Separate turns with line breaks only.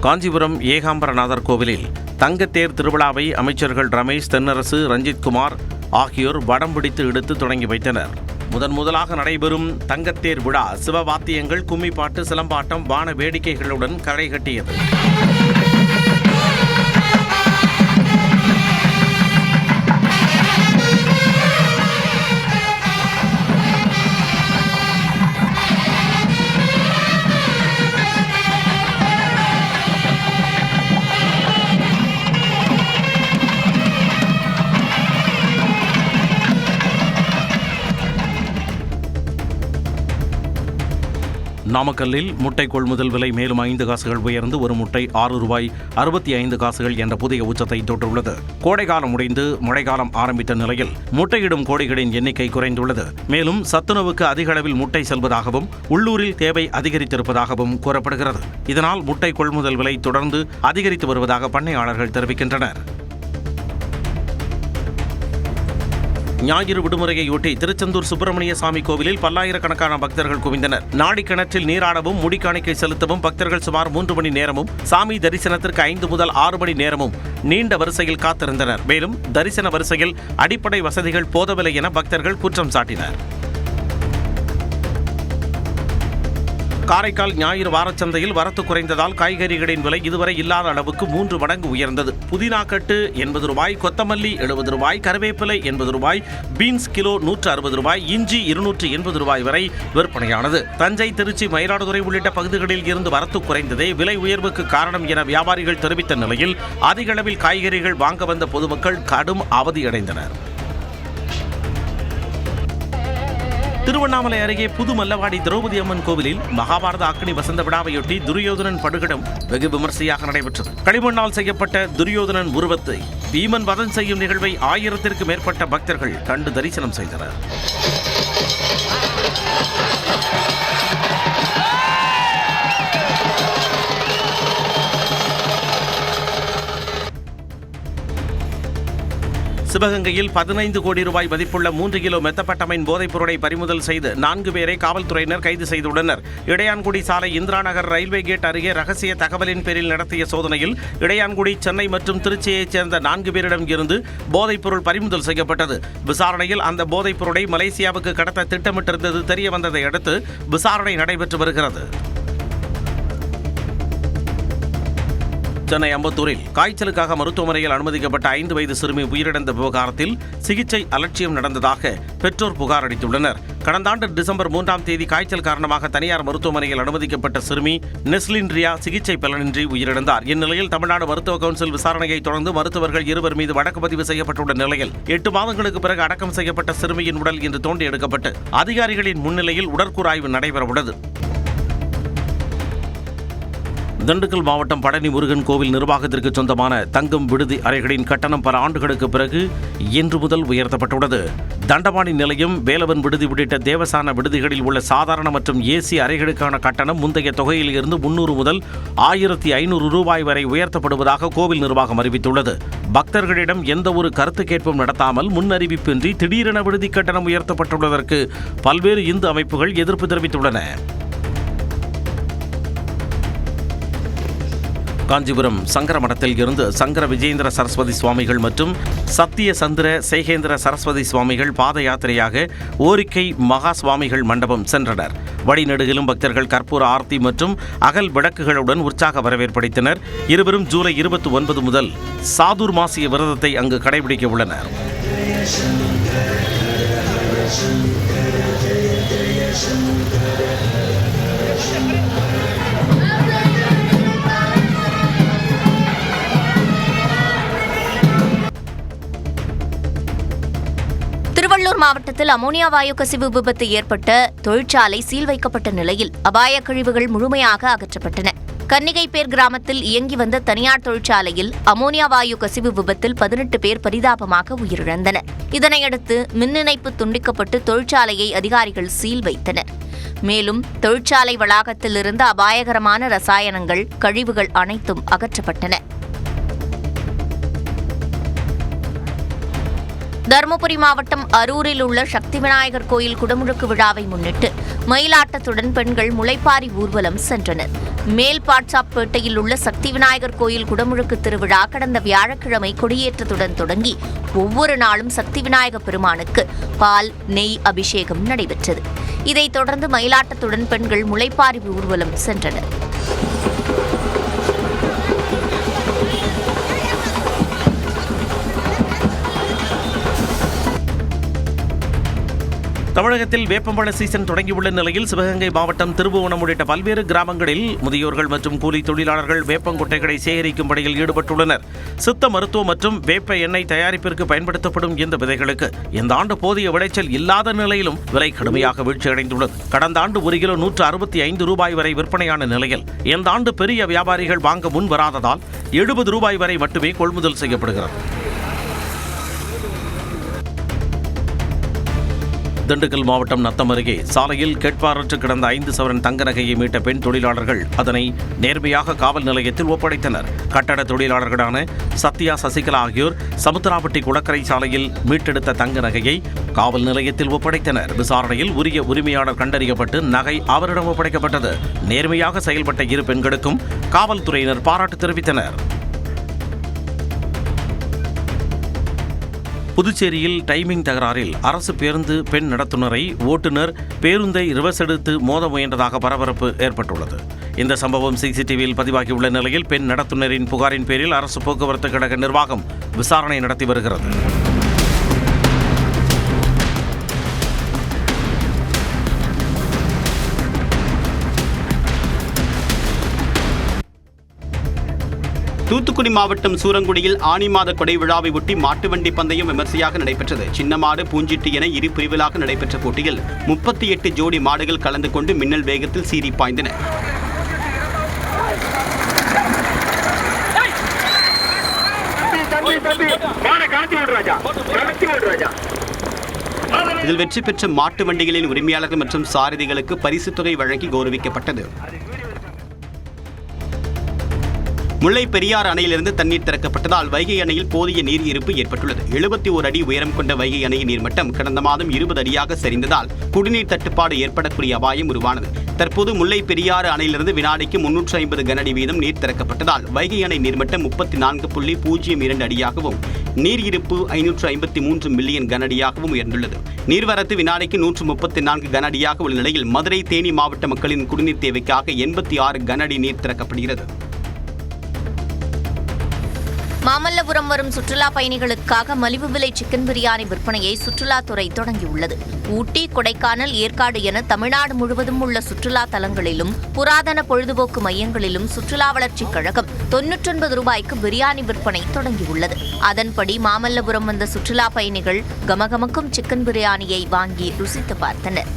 காஞ்சிபுரம் ஏகாம்பரநாதர் கோவிலில் தங்கத்தேர் திருவிழாவை அமைச்சர்கள் ரமேஷ், தென்னரசு, ரஞ்சித்குமார் ஆகியோர் வடம் பிடித்து எடுத்து தொடங்கி வைத்தனர். முதலாக நடைபெறும் தங்கத்தேர் விழா சிவவாத்தியங்கள், கும்மிப்பாட்டு, சிலம்பாட்டம், வான வேடிக்கைகளுடன் களை கட்டியது. நாமக்கல்லில் முட்டை கொள்முதல் விலை மேலும் 5 காசுகள் உயர்ந்து ஒரு முட்டை ₹6.65 என்ற புதிய உச்சத்தை தொட்டுள்ளது. கோடைகாலம் முடிந்து மழைக்காலம் ஆரம்பித்த நிலையில் முட்டையிடும் கோழிகளின் எண்ணிக்கை குறைந்துள்ளது. மேலும் சத்துணவுக்கு அதிக அளவில் முட்டை செல்வதாகவும் உள்ளூரில் தேவை அதிகரித்திருப்பதாகவும் கூறப்படுகிறது. இதனால் முட்டை கொள்முதல் விலை தொடர்ந்து அதிகரித்து வருவதாக பண்ணையாளர்கள் தெரிவிக்கின்றனர். ஞாயிறு விடுமுறையொட்டி திருச்செந்தூர் சுப்பிரமணிய சாமி கோவிலில் பல்லாயிரக்கணக்கான பக்தர்கள் குவிந்தனர். நாடி கிணற்றில் நீராடவும் முடிக்காணிக்கை செலுத்தவும் பக்தர்கள் சுமார் 3 மணி நேரமும், சாமி தரிசனத்திற்கு 5 முதல் 6 மணி நேரமும் நீண்ட வரிசையில் காத்திருந்தனர். மேலும் தரிசன வரிசையில் அடிப்படை வசதிகள் போதவில்லை என பக்தர்கள் குற்றம் சாட்டினர். காரைக்கால் ஞாயிறு வாரச்சந்தையில் வரத்து குறைந்ததால் காய்கறிகளின் விலை இதுவரை இல்லாத அளவுக்கு 3 மடங்கு உயர்ந்தது. புதினா கட்டு ₹80, கொத்தமல்லி ₹70, கருவேப்பிலை ₹80, பீன்ஸ் கிலோ ₹160, இஞ்சி ₹280 வரை விற்பனையானது. தஞ்சை, திருச்சி, மயிலாடுதுறை உள்ளிட்ட பகுதிகளில் இருந்து வரத்து குறைந்ததே விலை உயர்வுக்கு காரணம் என வியாபாரிகள் தெரிவித்த நிலையில் அதிக அளவில் காய்கறிகள் வாங்க வந்த பொதுமக்கள் கடும் அவதியடைந்தனர். திருவண்ணாமலை அருகே புது மல்லவாடி திரௌபதி அம்மன் கோவிலில் மகாபாரத அக்னி வசந்த விழாவையொட்டி துரியோதனன் படுகடம் வெகு விமர்சையாக நடைபெற்றது. களிமண்ணால் செய்யப்பட்ட துரியோதனன் உருவத்தை பீமன் வதம் செய்யும் நிகழ்வை 1000த்திற்கும் மேற்பட்ட பக்தர்கள் கண்டு தரிசனம் செய்தனர். சிவகங்கையில் ₹15 கோடி மதிப்புள்ள 3 கிலோ மெத்தப்பட்டமைன் போதைப் பொருளை பறிமுதல் செய்து 4 பேரை காவல்துறையினர் கைது செய்துள்ளனர். இடையான்குடி சாலை இந்திரா நகர் ரயில்வே கேட் அருகே ரகசிய தகவலின் பேரில் நடத்திய சோதனையில் இடையான்குடி, சென்னை மற்றும் திருச்சியைச் சேர்ந்த 4 பேரிடம் இருந்து போதைப் பொருள் பறிமுதல் செய்யப்பட்டது. விசாரணையில் அந்த போதைப் பொருளை மலேசியாவுக்கு கடத்த திட்டமிட்டிருந்தது தெரியவந்ததை அடுத்து விசாரணை நடைபெற்று வருகிறது. சென்னை அம்பத்தூரில் காய்ச்சலுக்காக மருத்துவமனையில் அனுமதிக்கப்பட்ட 5 வயது சிறுமி உயிரிழந்த விவகாரத்தில் சிகிச்சை அலட்சியம் நடந்ததாக பெற்றோர் புகார் அளித்துள்ளனர். கடந்த ஆண்டு டிசம்பர் 3ஆம் தேதி காய்ச்சல் காரணமாக தனியார் மருத்துவமனையில் அனுமதிக்கப்பட்ட சிறுமி நெஸ்லின் ரியா சிகிச்சை பலனின்றி உயிரிழந்தார். இந்நிலையில் தமிழ்நாடு மருத்துவ கவுன்சில் விசாரணையை தொடர்ந்து மருத்துவர்கள் 2 மீது வழக்கு பதிவு செய்யப்பட்டுள்ள நிலையில் 8 மாதங்களுக்கு பிறகு அடக்கம் செய்யப்பட்ட சிறுமியின் உடல் இன்று தோண்டி எடுக்கப்பட்டு அதிகாரிகளின் முன்னிலையில் உடற்கூறாய்வு நடைபெறவுள்ளது. திண்டுக்கல் மாவட்டம் பழனி முருகன் கோவில் நிர்வாகத்திற்கு சொந்தமான தங்கும் விடுதி அறைகளின் கட்டணம் பல ஆண்டுகளுக்கு பிறகு இன்று முதல் உயர்த்தப்பட்டுள்ளது. தண்டபாணி நிலையம், வேலவன் விடுதி உள்ளிட்ட தேவசான விடுதிகளில் உள்ள சாதாரண மற்றும் ஏசி அறைகளுக்கான கட்டணம் முந்தைய தொகையில் இருந்து 300 முதல் ₹1500 வரை உயர்த்தப்படுவதாக கோவில் நிர்வாகம் அறிவித்துள்ளது. பக்தர்களிடம் எந்த ஒரு கருத்து கேட்பும் நடத்தாமல் முன்னறிவிப்பின்றி திடீரென விடுதி கட்டணம் உயர்த்தப்பட்டுள்ளதற்கு பல்வேறு இந்து அமைப்புகள் எதிர்ப்பு தெரிவித்துள்ளன. காஞ்சிபுரம் சங்கர மடத்தில் இருந்து சங்கர விஜயேந்திர சரஸ்வதி சுவாமிகள் மற்றும் சத்திய சந்திர சேகேந்திர சரஸ்வதி சுவாமிகள் பாத யாத்திரையாக ஓரிக்கை மகா சுவாமிகள் மண்டபம் சென்றனர். வழிநெடுகிலும் பக்தர்கள் கற்பூர ஆர்த்தி மற்றும் அகல் விளக்குகளுடன் உற்சாக வரவேற்பளித்தனர். இருவரும் ஜூலை 29 முதல் சாதுர்மாசிய விரதத்தை அங்கு கடைபிடிக்க உள்ளனர்.
திருவள்ளூர் மாவட்டத்தில் அமோனியா வாயு கசிவு விபத்து ஏற்பட்ட தொழிற்சாலை சீல் வைக்கப்பட்ட நிலையில் அபாய கழிவுகள் முழுமையாக அகற்றப்பட்டன. கன்னிகைப்பேர் கிராமத்தில் இயங்கி வந்த தனியார் தொழிற்சாலையில் அமோனியா வாயு கசிவு விபத்தில் 18 பேர் பரிதாபமாக உயிரிழந்தனர். இதனையடுத்து மின் இணைப்பு துண்டிக்கப்பட்டு தொழிற்சாலையை அதிகாரிகள் சீல் வைத்தனர். மேலும் தொழிற்சாலை வளாகத்தில் இருந்த அபாயகரமான ரசாயனங்கள், கழிவுகள் அனைத்தும் அகற்றப்பட்டன. தருமபுரி மாவட்டம் அரூரில் உள்ள சக்தி விநாயகர் கோயில் குடமுழுக்கு விழாவை முன்னிட்டு மயிலாட்டத்துடன் பெண்கள் முளைப்பாரி ஊர்வலம் சென்றனர். மேல் பாட்சாப்பேட்டையில் உள்ள சக்தி விநாயகர் கோயில் குடமுழுக்கு திருவிழா கடந்த வியாழக்கிழமை கொடியேற்றத்துடன் தொடங்கி ஒவ்வொரு நாளும் சக்தி விநாயகர் பெருமானுக்கு பால், நெய் அபிஷேகம் நடைபெற்றது. இதைத் தொடர்ந்து மயிலாட்டத்துடன் பெண்கள் முளைப்பாரி ஊர்வலம் சென்றனர்.
தமிழகத்தில் வேப்பம்பழ சீசன் தொடங்கியுள்ள நிலையில் சிவகங்கை மாவட்டம் திருபுவனம் உள்ளிட்ட பல்வேறு கிராமங்களில் முதியோர்கள் மற்றும் கூலி தொழிலாளர்கள் வேப்பங்குட்டைகளை சேகரிக்கும் பணியில் ஈடுபட்டுள்ளனர். சித்த மருத்துவம் மற்றும் வேப்ப எண்ணெய் தயாரிப்பிற்கு பயன்படுத்தப்படும் இந்த விதைகளுக்கு இந்த ஆண்டு போதிய விளைச்சல் இல்லாத நிலையிலும் விலை கடுமையாக வீழ்ச்சியடைந்துள்ளது. கடந்த ஆண்டு ஒரு கிலோ 165 ரூபாய் வரை விற்பனையான நிலையில் இந்த ஆண்டு பெரிய வியாபாரிகள் வாங்க முன் வராததால் 70 ரூபாய் வரை மட்டுமே கொள்முதல் செய்யப்படுகிறது. திண்டுக்கல் மாவட்டம் நத்தம் அருகே சாலையில் கேட்பாரற்று கிடந்த 5 சவரன் தங்க நகையை மீட்ட பெண் தொழிலாளர்கள் அதனை நேர்மையாக காவல் நிலையத்தில் ஒப்படைத்தனர். கட்டட தொழிலாளர்களான சத்யா, சசிகலா ஆகியோர் சமுத்திராப்பட்டி குளக்கரை சாலையில் மீட்டெடுத்த தங்க நகையை காவல் நிலையத்தில் ஒப்படைத்தனர். விசாரணையில் உரிய உரிமையாளர் கண்டறியப்பட்டு நகை அவரிடம் ஒப்படைக்கப்பட்டது. நேர்மையாக செயல்பட்ட இரு பெண்களுக்கும் காவல்துறையினர் பாராட்டு தெரிவித்தனர். புதுச்சேரியில் டைமிங் தகராறில் அரசு பேருந்து பெண் நடத்துனரை ஓட்டுநர் பேருந்தை ரிவர்ஸ் எடுத்து மோத முயன்றதாக பரபரப்பு ஏற்பட்டுள்ளது. இந்த சம்பவம் சிசிடிவியில் பதிவாகியுள்ள நிலையில் பெண் நடத்துனரின் புகாரின் பேரில் அரசு போக்குவரத்து கழக நிர்வாகம் விசாரணை நடத்தி வருகிறது.
தூத்துக்குடி மாவட்டம் சூரங்குடியில் ஆனி மாத கொடை விழாவை ஒட்டி மாட்டு வண்டி பந்தயம் விமர்சையாக நடைபெற்றது. சின்னமாடு, பூஞ்சிட்டு என இரு பிரிவுகளாக நடைபெற்ற போட்டியில் 38 ஜோடி மாடுகள் கலந்து கொண்டு மின்னல் வேகத்தில் சீறி பாய்ந்தன. இதில் வெற்றி பெற்ற மாட்டு வண்டிகளின் உரிமையாளர்கள் மற்றும் சாரதிகளுக்கு பரிசுத் தொகை வழங்கி கௌரவிக்கப்பட்டது. முல்லை பெரியாறு அணையிலிருந்து தண்ணீர் திறக்கப்பட்டதால் வைகை அணையில் போதிய நீர் இருப்பு ஏற்பட்டுள்ளது. 71 அடி உயரம் கொண்ட வைகை அணையின் நீர்மட்டம் கடந்த மாதம் 20 அடியாக சரிந்ததால் குடிநீர் தட்டுப்பாடு ஏற்படக்கூடிய அபாயம் உருவானது. தற்போது முல்லை பெரியாறு அணையிலிருந்து வினாடிக்கு 350 கனஅடி வீதம் நீர் திறக்கப்பட்டதால் வைகை அணை நீர்மட்டம் 34.02 அடியாகவும் நீர் இருப்பு 553 மில்லியன் கனஅடியாகவும் உயர்ந்துள்ளது. நீர்வரத்து வினாடிக்கு 134 கனஅடியாக உள்ள நிலையில் மதுரை, தேனி மாவட்ட மக்களின் குடிநீர் தேவைக்காக 86 கனஅடி நீர் திறக்கப்படுகிறது.
மாமல்லபுரம் வரும் சுற்றுலா பயணிகளுக்காக மலிவு விலை சிக்கன் பிரியாணி விற்பனையை சுற்றுலாத்துறை தொடங்கியுள்ளது. ஊட்டி, கொடைக்கானல், ஏற்காடு என தமிழ்நாடு முழுவதும் உள்ள சுற்றுலா தலங்களிலும் புராதன பொழுதுபோக்கு மையங்களிலும் சுற்றுலா வளர்ச்சிக் கழகம் 99 ரூபாய்க்கு பிரியாணி விற்பனை தொடங்கியுள்ளது. அதன்படி மாமல்லபுரம் வந்த சுற்றுலா பயணிகள் கமகமக்கும் சிக்கன் பிரியாணியை வாங்கி ருசித்து பார்த்தனர்.